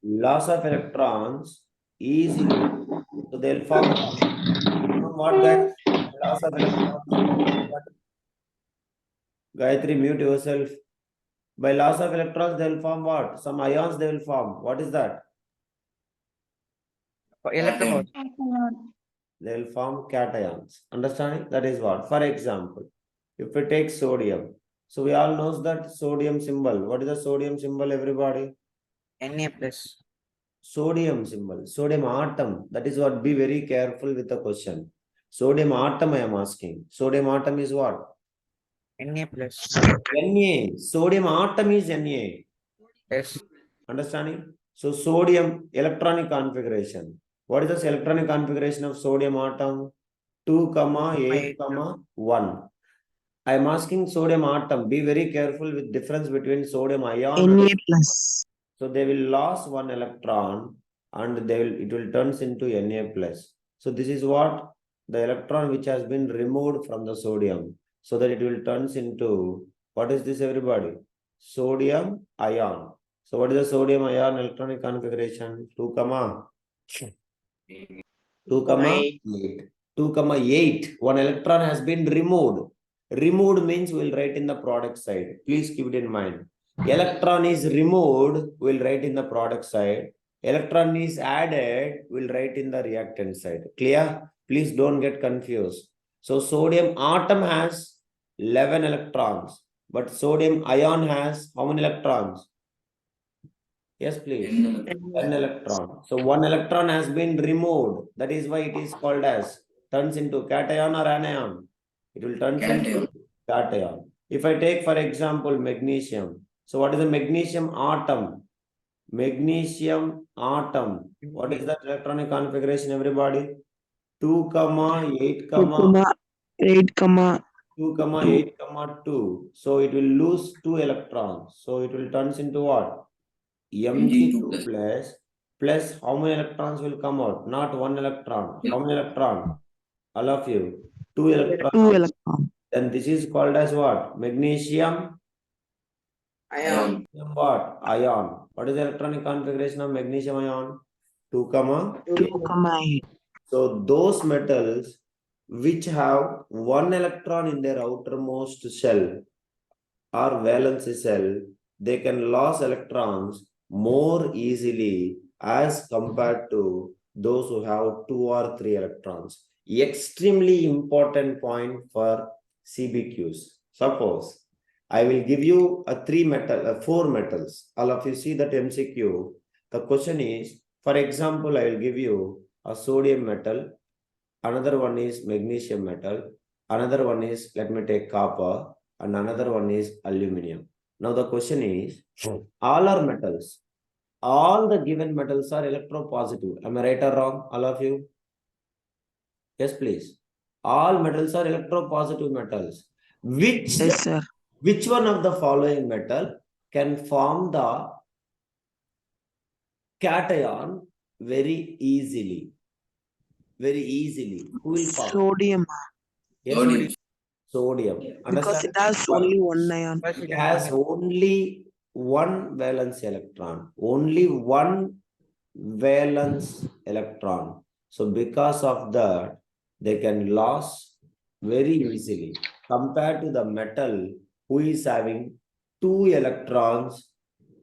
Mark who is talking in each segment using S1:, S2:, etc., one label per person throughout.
S1: loss of electrons is equal, so they'll form what, guys? Loss of electrons. What? Gayatri, mute yourself. By loss of electrons, they'll form what? Some ions they will form. What is that?
S2: Electron.
S1: They will form cations. Understanding? That is what? For example, if we take sodium, so we all knows that sodium symbol. What is the sodium symbol, everybody?
S2: Na plus.
S1: Sodium symbol, sodium atom. That is what, be very careful with the question. Sodium atom I am asking. Sodium atom is what?
S2: Na plus.
S1: Na. Sodium atom is Na.
S2: Yes.
S1: Understanding? So sodium electronic configuration. What is the electronic configuration of sodium atom? 2, 8, 1. I am asking sodium atom. Be very careful with difference between sodium ion.
S3: Na plus.
S1: So they will lose one electron and it will turns into Na plus. So this is what the electron which has been removed from the sodium, so that it will turns into, what is this, everybody? Sodium ion. So what is the sodium ion electronic configuration? 2, 8. 2, 8. One electron has been removed. Removed means we'll write in the product side. Please keep it in mind. Electron is removed, we'll write in the product side. Electron is added, we'll write in the reactant side. Clear? Please don't get confused. So sodium atom has 11 electrons, but sodium ion has how many electrons? Yes, please. 10 electron. So one electron has been removed. That is why it is called as, turns into cation or anion. It will turn into cation. If I take, for example, magnesium. So what is the magnesium atom? Magnesium atom. What is that electronic configuration, everybody? 2, 8,
S3: 8,
S1: 2, 8, 2. So it will lose 2 electrons. So it will turns into what? Mg2 plus how many electrons will come out? Not 1 electron. How many electron? All of you. 2 electrons.
S3: 2 electron.
S1: Then this is called as what? Magnesium
S2: Ion.
S1: what? Ion. What is the electronic configuration of magnesium ion? 2,
S3: 2, 8.
S1: So those metals which have 1 electron in their outermost shell or valence cell, they can lose electrons more easily as compared to those who have 2 or 3 electrons. Extremely important point for CBQs. Suppose I will give you a 4 metals. All of you see that MCQ. The question is, for example, I will give you a sodium metal, another one is magnesium metal, another one is, let me take copper, and another one is aluminum. Now the question is, all are metals. All the given metals are electropositive. Am I right or wrong, all of you? Yes, please. All metals are electropositive metals.
S3: Yes, sir.
S1: Which one of the following metal can form the cation very easily? Very easily. Who will form?
S3: Sodium.
S1: Yes, sodium.
S3: Because
S1: Understand?
S3: it has only 1 ion.
S1: It has only 1 valence electron. Only 1 valence electron. So because of that, they can lose very easily compared to the metal who is having 2 electrons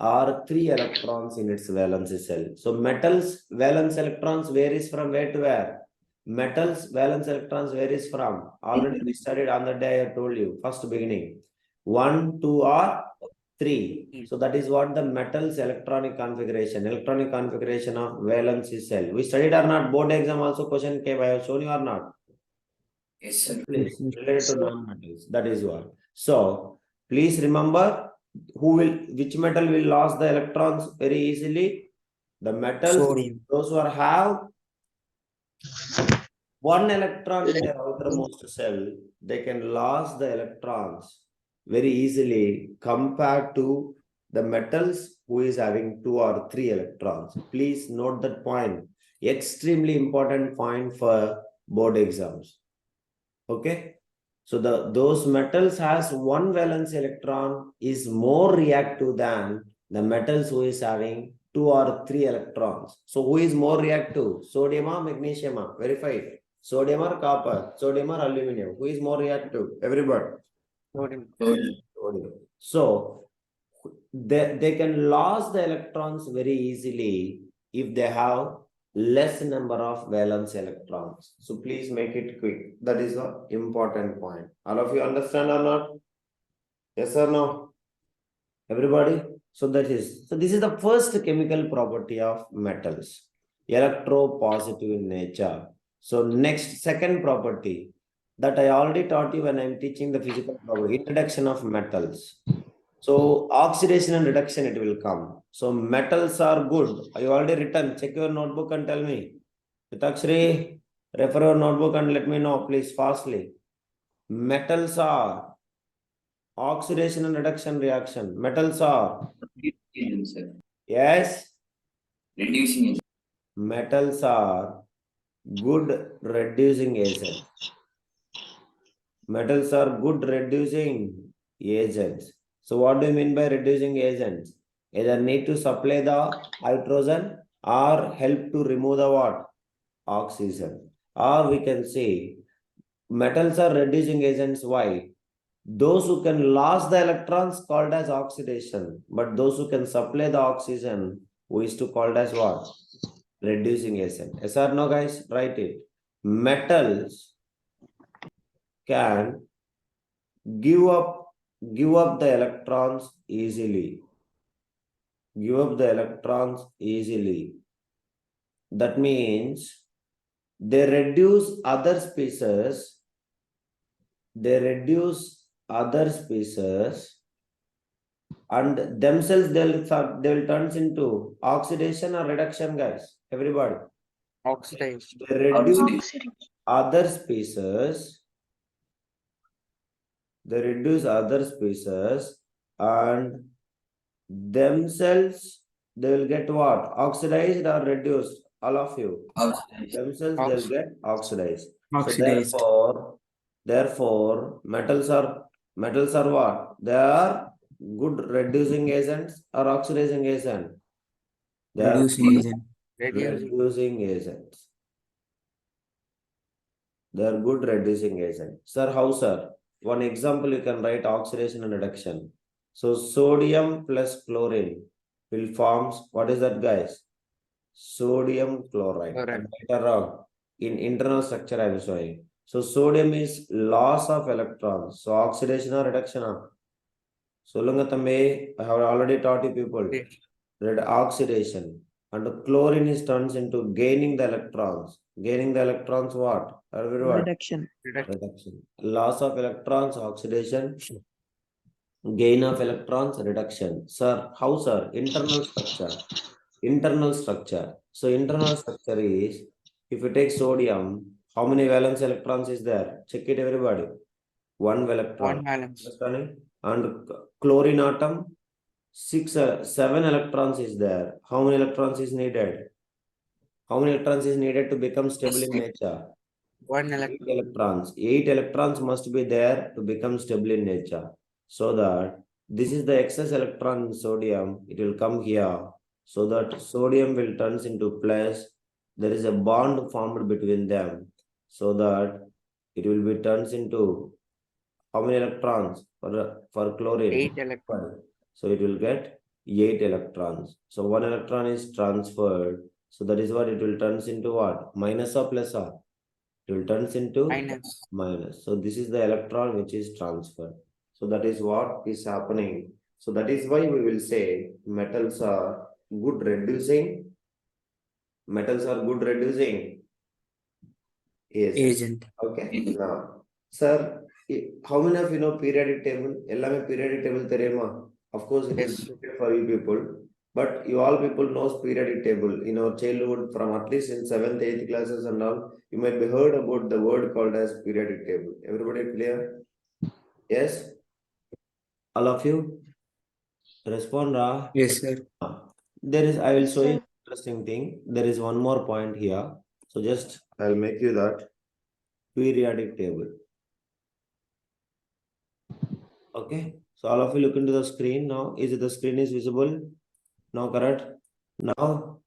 S1: or 3 electrons in its valence cell. So metals valence electrons varies from where to where? Metals valence electrons varies from, already we studied on the day I told you, first beginning, 1, 2 or 3. So that is what the metals electronic configuration of valence cell. We studied or not? Board exam also question came. I have shown you or not?
S2: Yes, sir.
S1: Please, related to non-metals. That is what. So please remember, which metal will lose the electrons very easily? The metals,
S2: Sodium.
S1: those who have 1 electron in their outermost cell, they can lose the electrons very easily compared to the metals who is having 2 or 3 electrons. Please note that point. Extremely important point for board exams. Okay. So those metals has 1 valence electron is more reactive than the metals who is having 2 or 3 electrons. So who is more reactive? Sodium or magnesium? Verified. Sodium or copper? Sodium or aluminum? Who is more reactive? Everybody.
S2: Sodium.
S1: Sodium. So they can lose the electrons very easily if they have less number of valence electrons. So please make it quick. That is the important point. All of you understand or not? Yes or no? Everybody? So this is the first chemical property of metals. Electropositive in nature. So next, second property that I already taught you when I'm teaching the physical property, introduction of metals. So oxidation and reduction it will come. So metals are good. I already written. Check your notebook and tell me. Mitakshri, refer your notebook and let me know, please, fastly. Metals are oxidation and reduction reaction. Metals are yes.
S4: Reducing agent.
S1: Metals are good reducing agents. Metals are good reducing agents. So what do you mean by reducing agents? Either need to supply the hydrogen or help to remove the what? Oxygen. Or we can say metals are reducing agents. Why? Those who can lose the electrons called as oxidation, but those who can supply the oxygen, who is to called as what? Reducing agent. Yes or no, guys? Write it. Metals can give up the electrons easily. Give up the electrons easily. That means they reduce other species. They reduce other species and themselves they'll turn into oxidation or reduction, guys. Everybody.
S2: Oxidation.
S1: They reduce
S3: Oxidation.
S1: other species. They reduce other species and themselves they will get what? Oxidized or reduced? All of you.
S4: Oxidized.
S1: Themselves
S2: Ox-
S1: they'll get oxidized.
S2: Oxidized.
S1: So therefore, metals are what? They are good reducing agents or oxidizing agent. They are
S4: Reducing agent.
S1: reducing agents. They are good reducing agents. Sir, how, sir? One example you can write oxidation and reduction. So sodium plus chlorine will forms, what is that, guys? Sodium chloride.
S2: Chloride.
S1: I'm right or wrong? In internal structure I am showing. So sodium is loss of electrons. So oxidation or reduction? Solunga thambe, I have already taught you people. Red oxidation. And chlorine is turns into gaining the electrons. Gaining the electrons what? What?
S3: Reduction.
S1: Reduction. Loss of electrons, oxidation. Gain of electrons, reduction. Sir, how, sir? Internal structure. Internal structure. So internal structure is, if you take sodium, how many valence electrons is there? Check it, everybody. One electron.
S2: One valence.
S1: Understanding? And chlorine atom, 7 electrons is there. How many electrons is needed? How many electrons is needed to become stable in nature?
S2: 1
S1: 8 electrons. 8 electrons must be there to become stable in nature. So that this is the excess electron in sodium. It will come here. So that sodium will turns into plus. There is a bond formed between them. So that it will be turns into how many electrons for chlorine?
S2: 8 electrons.
S1: So it will get 8 electrons. So 1 electron is transferred. So that is what it will turns into what? Minus or plus or? It will turns into minus. So this is the electron which is transferred. So that is what is happening. So that is why we will say metals are good reducing. Metals are good reducing. Yes.
S4: Agent.
S1: Okay. Now, sir, how many of you know periodic table? Ellame periodic table teriyuma? Of course, it is
S2: Yes.
S1: difficult for you people. But you all people knows periodic table. In our childhood, from at least in 7th, 8th classes and all, you might be heard about the word called as periodic table. Everybody clear? Yes? All of you? Respond, Ra.
S4: Yes, sir.
S1: There is, I will
S3: Yes,
S1: show you
S3: sir.
S1: an interesting thing. There is one more point here. So just, I'll make you that periodic table. Okay. So all of you look into the screen now. Is it the screen is visible? Now, correct? Now,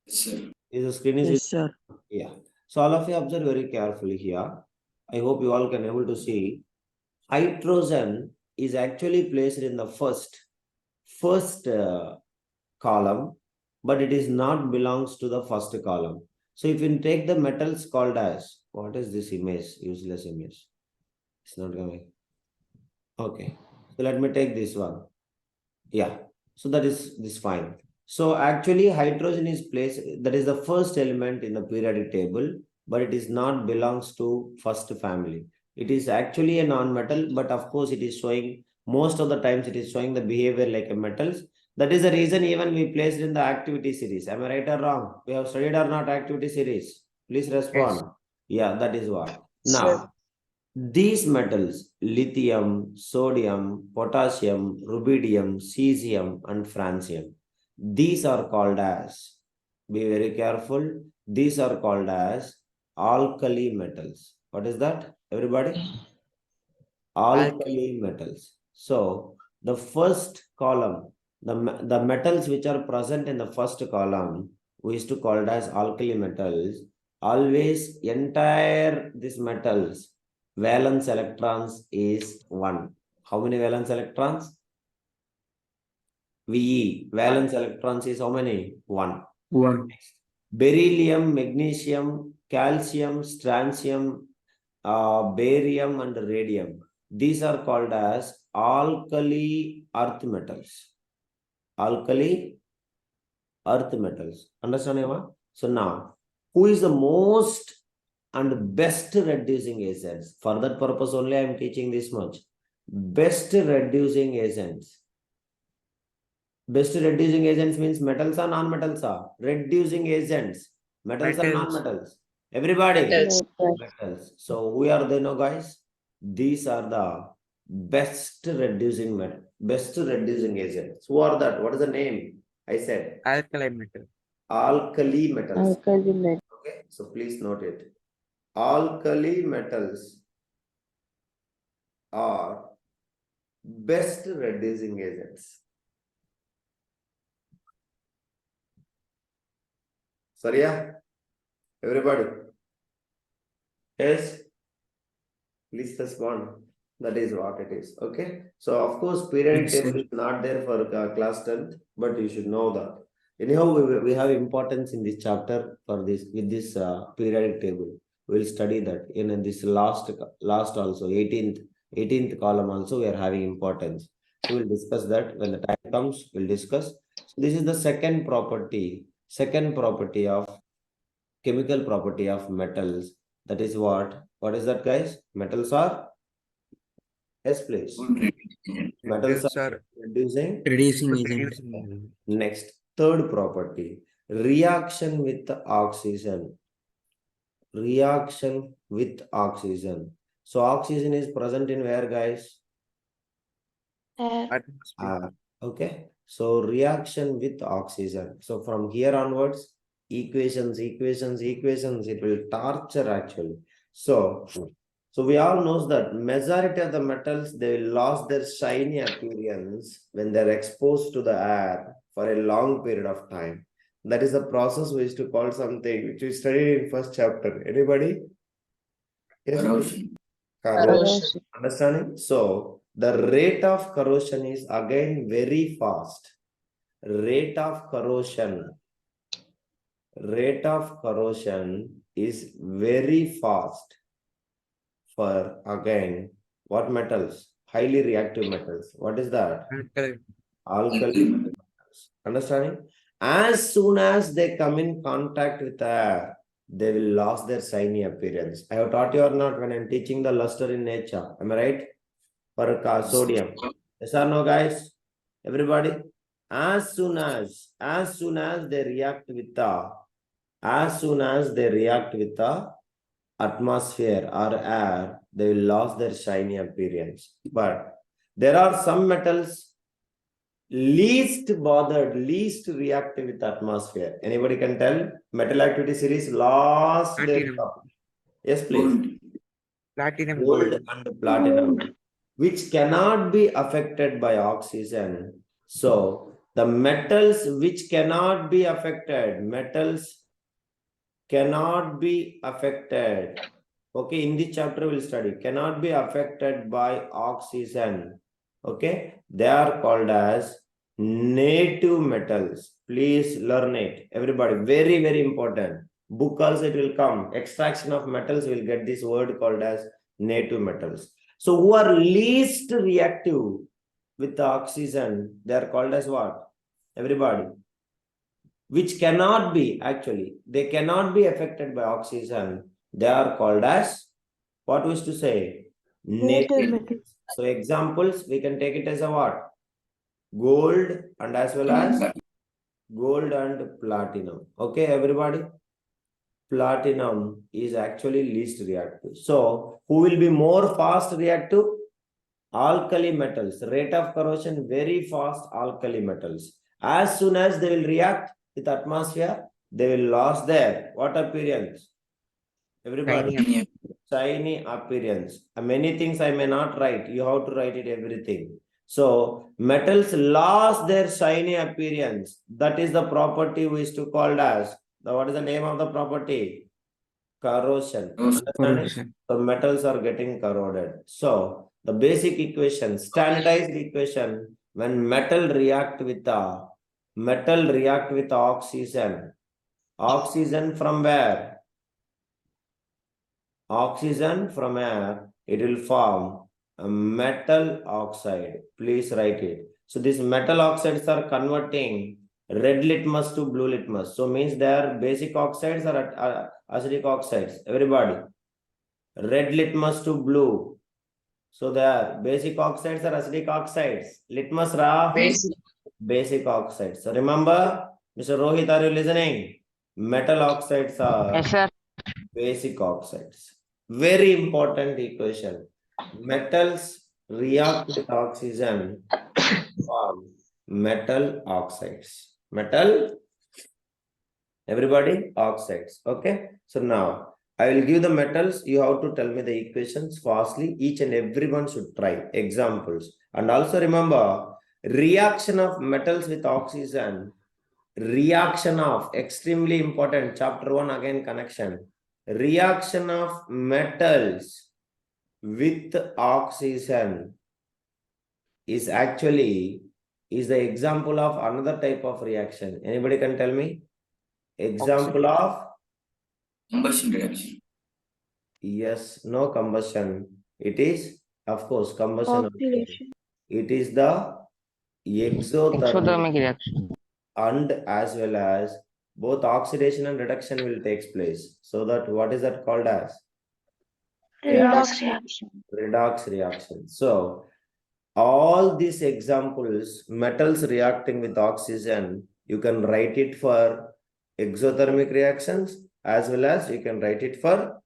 S4: Yes, sir.
S1: is the screen is
S3: Yes, sir.
S1: yeah. So all of you observe very carefully here. I hope you all can able to see. Hydrogen is actually placed in the first column, but it is not belongs to the first column. So if you take the metals called as, what is this image? Useless image. It's not coming. Okay. So let me take this one. Yeah. So that is this fine. So actually hydrogen is placed, that is the first element in the periodic table, but it is not belongs to first family. It is actually a non-metal, but of course it is showing, most of the times it is showing the behavior like a metals. That is the reason even we placed in the activity series. Am I right or wrong? We have studied or not activity series? Please respond. Yeah, that is what. Now, these metals, lithium, sodium, potassium, rubidium, cesium, and francium, these are called as, be very careful, these are called as alkali metals. What is that, everybody? Alkali metals. So, the first column, the metals which are present in the first column, we used to call it as alkali metals. Always entire these metals, valence electrons is 1. How many valence electrons? VE, valence electrons is how many? 1.
S2: 1.
S1: Beryllium, magnesium, calcium, strontium, barium, and radium. These are called as alkali earth metals. Alkali earth metals. Understand, Eva? So now, who is the most and best reducing agents? For that purpose only I am teaching this much. Best reducing agents. Best reducing agents means metals or non-metals are? Reducing agents. Metals or
S2: Metals.
S1: non-metals? Everybody?
S2: Metals.
S1: Metals. So who are they now, guys? These are the best reducing agents. Who are that? What is the name? I said
S2: Alkali metal.
S1: alkali metals.
S3: Alkali metal.
S1: Okay, so please note it. Alkali metals are best reducing agents. Sorry, yeah? Everybody? Yes? Please respond. That is what it is. Okay. So of course, periodic
S2: Yes,
S1: table is not there for class 10th, but you should know that. Anyhow, we have importance in this chapter for this with this periodic table. We'll study that in this last also 18th column also we are having importance. So we'll discuss that when the time comes. We'll discuss. So this is the second property of chemical property of metals. That is what? What is that, guys? Metals are? Yes, please. Metals
S2: Metals
S1: are
S2: are
S1: reducing.
S2: reducing agents.
S1: Next, third property, reaction with oxygen. Reaction with oxygen. So oxygen is present in where, guys?
S2: Atmosphere.
S1: Okay. So reaction with oxygen. So from here onwards, equations, it will torture actually. So we all knows that majority of the metals, they will lose their shiny appearance when they're exposed to the air for a long period of time. That is the process we used to call something which we studied in first chapter. Anybody? Yes, please. Corrosion. Understanding? So the rate of corrosion is again very fast. Rate of corrosion is very fast for again what metals? Highly reactive metals. What is that?
S2: Alkali.
S1: Alkali metals. Understanding? As soon as they come in contact with air, they will lose their shiny appearance. I have taught you or not when I'm teaching the luster in nature. Am I right? For sodium. Yes or no, guys? Everybody? As soon as they react with the atmosphere or air, they will lose their shiny appearance. But there are some metals least reactive with atmosphere. Anybody can tell? Metal activity series lost their
S2: Platinum.
S1: yes, please.
S2: Platinum
S1: Gold
S2: gold.
S1: and platinum, which cannot be affected by oxygen. So The metals which cannot be affected, metals cannot be affected. Okay, in this chapter we'll study, cannot be affected by oxygen. Okay, they are called as native metals. Please learn it. Everybody, very, very important. Book also it will come. Extraction of metals will get this word called as native metals. So who are least reactive with the oxygen, they are called as what? Everybody. Which cannot be, actually, they cannot be affected by oxygen. They are called as, what we used to say? Native metals. So examples, we can take it as a what? Gold and as well as gold and platinum. Okay, everybody? Platinum is actually least reactive. So who will be more fast reactive? Alkali metals. Rate of corrosion very fast, alkali metals. As soon as they will react with atmosphere, they will lose their what appearance? Everybody, shiny appearance. Many things I may not write. You have to write it everything. So metals lost their shiny appearance. That is the property we used to call as. What is the name of the property? Corrosion.
S2: Corrosion.
S1: So metals are getting corroded. So the basic equation, standardized equation, when metal react with oxygen. Oxygen from where? Oxygen from air, it will form a metal oxide. Please write it. So these metal oxides are converting red litmus to blue litmus. So means they are basic oxides or acidic oxides. Everybody. Red litmus to blue. So they are basic oxides or acidic oxides. Litmus ra? Basic oxides. So remember, Mr. Rohit, are you listening? Metal oxides are
S3: Yes, sir.
S1: basic oxides. Very important equation. Metals react with oxygen, form metal oxides. Metal, everybody, oxides. Okay. So now I will give the metals. You have to tell me the equations fastly. Each and everyone should try examples. And also remember, reaction of metals with oxygen. Reaction of, extremely important, chapter 1 again connection. Reaction of metals with oxygen is actually the example of another type of reaction. Anybody can tell me? Example of?
S4: Combustion reaction.
S1: Yes, no combustion. It is, of course, combustion.
S3: Oxidation.
S1: It is the exothermic
S3: reaction.
S1: and as well as both oxidation and reduction will take place. So that what is that called as?
S3: Redox reaction.
S1: Redox reaction. So all these examples, metals reacting with oxygen, you can write it for exothermic reactions as well as you can write it for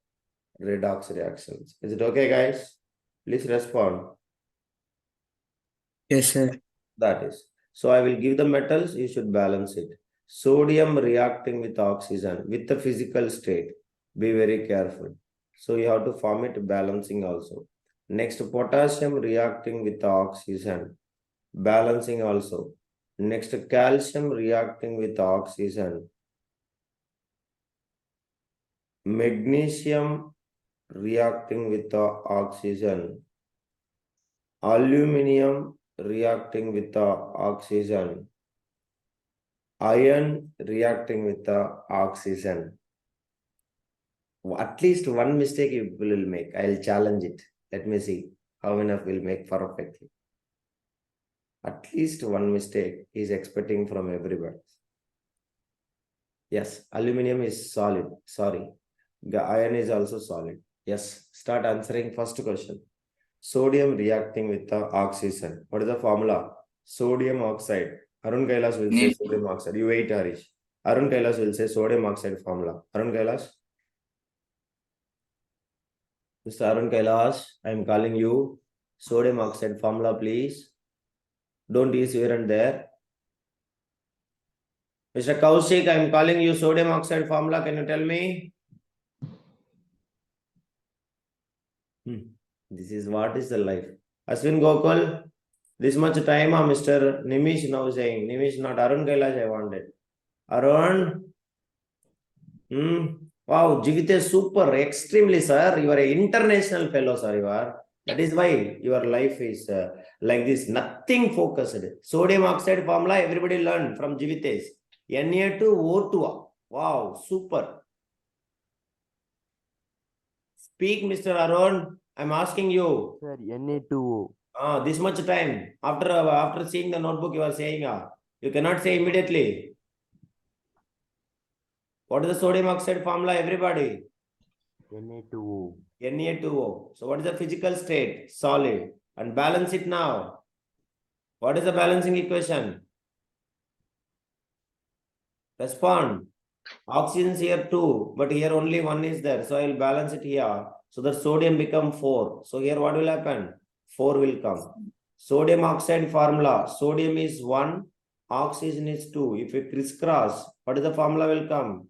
S1: redox reactions. Is it okay, guys? Please respond.
S2: Yes, sir.
S1: That is. So I will give the metals, you should balance it. Sodium reacting with oxygen with the physical state. Be very careful. So you have to form it balancing also. Next, potassium reacting with oxygen. Balancing also. Next, calcium reacting with oxygen. Magnesium reacting with the oxygen. Aluminium reacting with the oxygen. Iron reacting with the oxygen. At least one mistake you will make. I'll challenge it. Let me see how enough will make perfectly. At least one mistake is expecting from everybody. Yes, aluminium is solid. Sorry. The iron is also solid. Yes, start answering first question. Sodium reacting with the oxygen. What is the formula? Sodium oxide. Arun Kailash will say sodium oxide. You wait, Harish. Arun Kailash will say sodium oxide formula. Arun Kailash. Mr. Arun Kailash, I am calling you. Sodium oxide formula, please. Don't use here and there. Mr. Kaushik, I am calling you sodium oxide formula. Can you tell me? This is what is the life. Ashwin Gokul, This much time, Mr. Nimish now saying. Nimish, not Arun Kailash, I wanted. Arun. Wow, Jivite, super, extremely, sir. You are an international fellow, sir. You are. That is why your life is like this. Nothing focused. Sodium oxide formula, everybody learn from Jivite's. Na2O2. Wow, super. Speak, Mr. Arun. I'm asking you.
S5: Sir, Na2O.
S1: This much time. After seeing the notebook, you are saying, you cannot say immediately. What is the sodium oxide formula, everybody?
S5: Na2O.
S1: Na2O. So what is the physical state? Solid. And balance it now. What is the balancing equation? Respond. Oxygen is here 2, but here only 1 is there. So I will balance it here. So the sodium become 4. So here what will happen? 4 will come. Sodium oxide formula. Sodium is 1. Oxygen is 2. If you crisscross, what is the formula will come?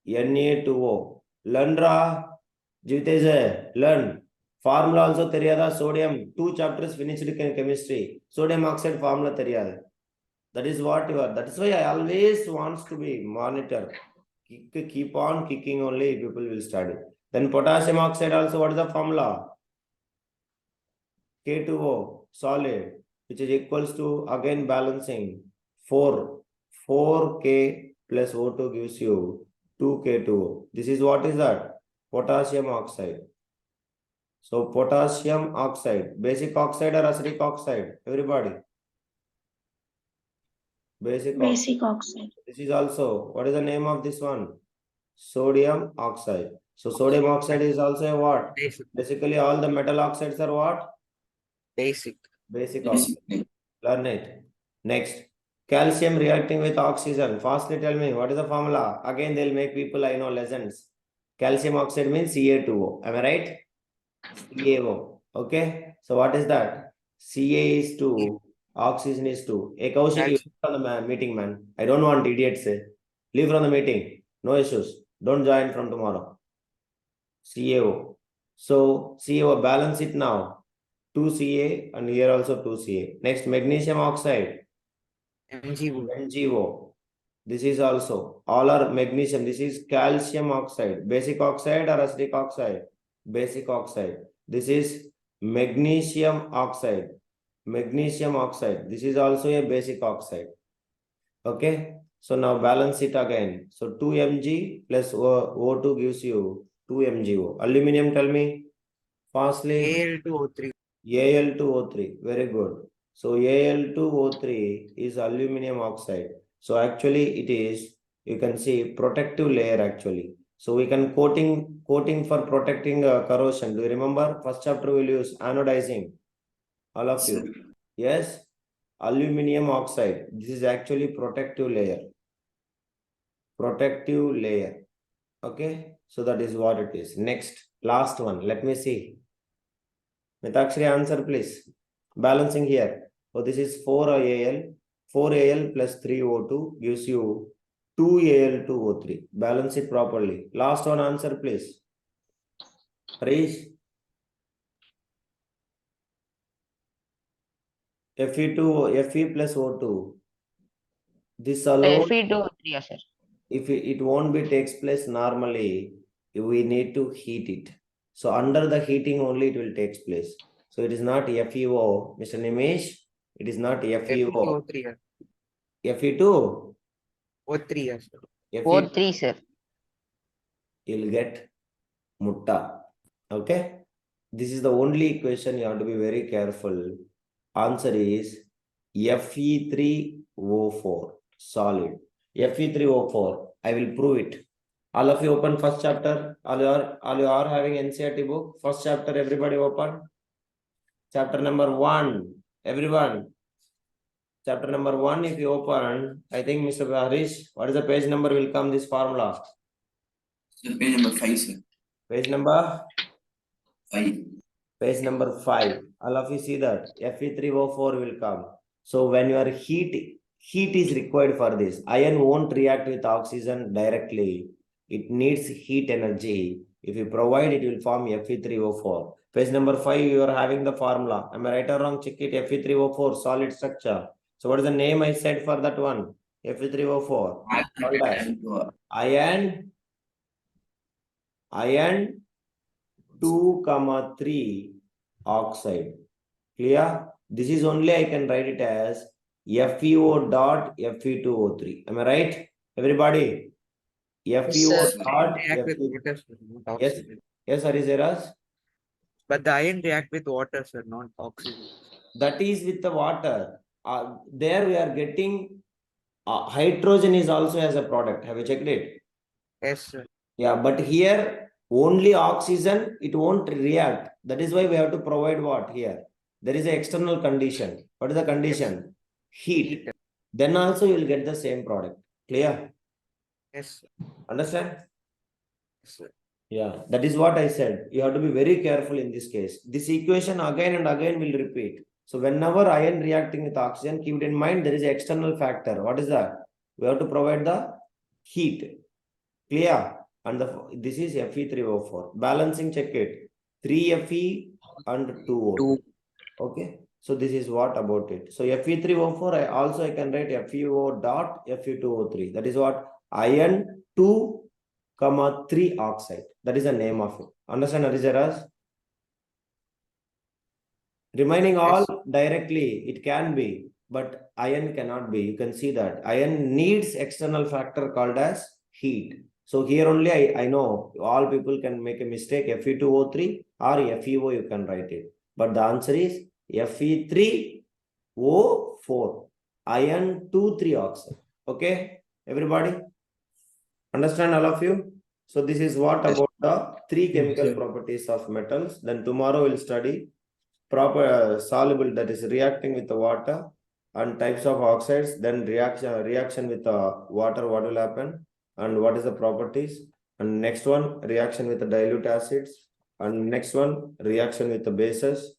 S1: Na2O. Learn ra. Jivitesh, learn. Formula also theriyada. Sodium. 2 chapters finished in chemistry. Sodium oxide formula theriyada. That is what you are. That is why I always wants to be monitor. Keep on kicking only, people will study. Then potassium oxide also, what is the formula? K2O, solid, which is equals to, again balancing, 4. 4K plus O2 gives you 2K2O. This is what is that? Potassium oxide. So potassium oxide, basic oxide or acidic oxide? Everybody.
S3: Basic oxide.
S1: This is also, what is the name of this one? Sodium oxide. So sodium oxide is also a what?
S2: Basic.
S1: Basically all the metal oxides are what?
S2: Basic.
S1: Basic oxide. Learn it. Next, calcium reacting with oxygen. Fastly tell me, what is the formula? Again, they'll make people, I know, lessons. Calcium oxide means Ca2O. Am I right? CaO. Okay. So what is that? Ca is 2. Oxygen is 2. Hey, Kaushik, you leave from the meeting, man. I don't want idiots. Leave from the meeting. No issues. Don't join from tomorrow. CaO. So CaO, balance it now. 2Ca and here also 2Ca. Next, magnesium oxide. MgO. This is also, all are magnesium. This is calcium oxide. Basic oxide or acidic oxide? Basic oxide. This is magnesium oxide. Magnesium oxide. This is also a basic oxide. Okay. So now balance it again. So 2 Mg plus O2 gives you 2 MgO. Aluminum, tell me fastly.
S2: Al2O3.
S1: Al2O3. Very good. So Al2O3 is aluminum oxide. So actually it is, you can see, protective layer actually. So we can coating for protecting corrosion. Do you remember? First chapter we'll use anodizing. All of you. Yes. Aluminum oxide. This is actually protective layer. Protective layer. Okay. So that is what it is. Next, last one. Let me see. Mitakshri, answer please. Balancing here. So this is 4Al. 4Al plus 3O2 gives you 2Al2O3. Balance it properly. Last one answer please. Harish. Fe plus O2. This alone.
S6: Fe2O3, sir.
S1: If it won't be takes place normally, we need to heat it. So under the heating only it will take place. So it is not FeO, Mr. Nimesh. It is not FeO.
S2: Fe2O3.
S1: Fe2?
S2: O3, yes.
S6: O3, sir.
S1: You'll get mutta. Okay. This is the only equation you have to be very careful. Answer is Fe3O4. Solid. Fe3O4. I will prove it. All of you open first chapter. All you are having NCERT book. First chapter, everybody open. Chapter number 1. Everyone. Chapter number 1, if you open, I think Mr. Harish, what is the page number will come this formula?
S4: So page number 5, sir.
S1: Page number?
S4: 5.
S1: Page number 5. All of you see that Fe3O4 will come. So when you are heat is required for this. Iron won't react with oxygen directly. It needs heat energy. If you provide, it will form Fe3O4. Page number 5, you are having the formula. Am I right or wrong? Check it. Fe3O4, solid structure. So what is the name I said for that one? Fe3O4. Iron 2, 3 oxide. Clear? This is only I can write it as FeO dot Fe2O3. Am I right? Everybody? FeO
S6: sir.
S1: dot
S2: React with
S1: Fe.
S2: water, sir, not
S1: Yes.
S2: oxygen.
S1: Yes, Hariseras?
S2: But the iron react with water, sir, not oxygen.
S1: That is with the water. There we are getting hydrogen is also as a product. Have you checked it?
S2: Yes, sir.
S1: Yeah, but here only oxygen, it won't react. That is why we have to provide what here? There is an external condition. What is the condition? Heat.
S2: Heat.
S1: Then also you will get the same product. Clear?
S2: Yes, sir.
S1: Understand?
S2: Yes, sir.
S1: Yeah, that is what I said. You have to be very careful in this case. This equation again and again will repeat. So whenever iron reacting with oxygen, keep it in mind there is an external factor. What is that? We have to provide the heat. Clear? And this is Fe3O4. Balancing, check it. 3Fe and 2O2.
S2: 2.
S1: Okay. So this is what about it. So Fe3O4, I can write FeO dot Fe2O3. That is what? Iron 2, 3 oxide. That is the name of it. Understand, Harisaras? Remaining all directly, it can be, but iron cannot be. You can see that. Iron needs external factor called as heat. So here only I know all people can make a mistake. Fe2O3 or FeO you can write it. But the answer is Fe3O4. Iron 2, 3 oxide. Okay, everybody? Understand all of you? So this is what about the 3 chemical properties of metals. Then tomorrow we'll study proper soluble, that is reacting with the water, and types of oxides. Then reaction with the water, what will happen and what is the properties. And next one, reaction with the dilute acids. And next one, reaction with the bases,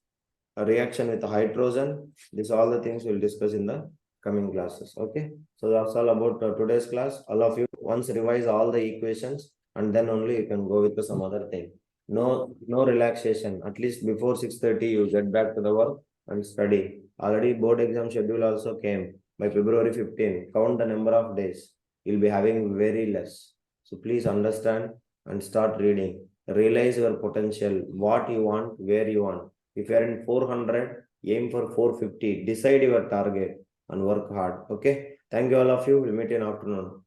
S1: a reaction with the hydrogen. These all the things we'll discuss in the coming classes. Okay, so that's all about today's class. All of you once revise all the equations, and then only you can go with some other thing. No relaxation. At least before 6:30 you get back to the work and study. Already board exam schedule also came by February 15. Count the number of days. You'll be having very less. So please understand and start reading. Realize your potential, what you want, where you want. If you are in 400, aim for 450. Decide your target and work hard. Okay. Thank you all of you. We'll meet in afternoon.